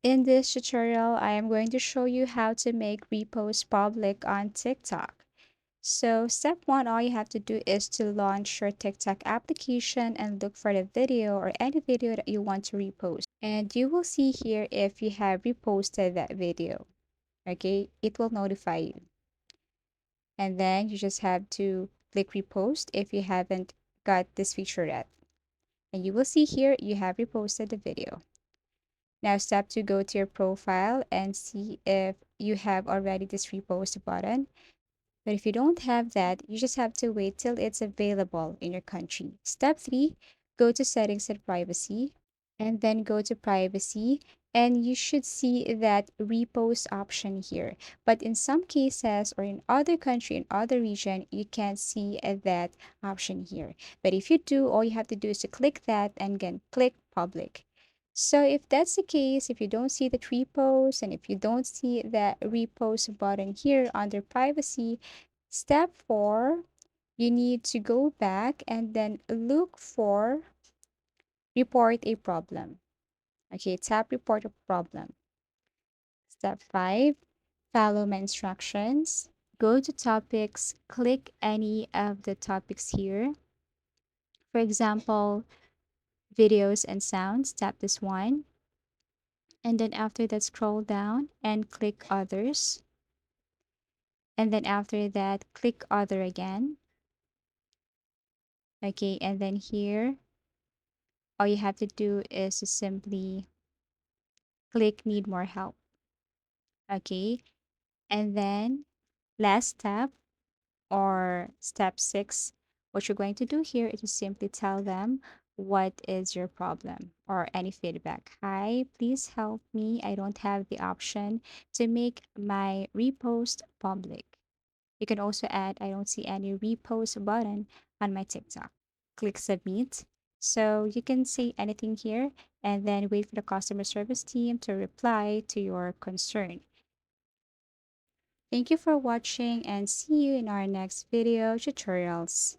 In this tutorial, I am going to show you how to make reposts public on TikTok. So step one, all you have to do is to launch your TikTok application and look for the video or any video that you want to repost. And you will see here if you have reposted that video. Okay, it will notify you. And then you just have to click repost if you haven't got this feature yet. And you will see here you have reposted the video. Now step two, go to your profile and see if you have already this repost button. But if you don't have that, you just have to wait till it's available in your country. Step three, go to settings and privacy, and then go to privacy, and you should see that repost option here. But in some cases or in other country, in other region, you can't see that option here. But if you do, all you have to do is to click that and again click public. So if that's the case, if you don't see the repost and if you don't see that repost button here under privacy, step four, you need to go back and then look for report a problem. Okay, tap report a problem. Step five, follow my instructions. Go to topics, click any of the topics here. For example, videos and sounds, tap this one. And then after that, scroll down and click others. And then after that, click other again. Okay, and then here, all you have to do is to simply click need more help. Okay, and then last step or step six, what you're going to do here is to simply tell them what is your problem or any feedback. Hi, please help me. I don't have the option to make my repost public. You can also add, I don't see any repost button on my TikTok. Click submit. So you can say anything here and then wait for the customer service team to reply to your concern. Thank you for watching and see you in our next video tutorials.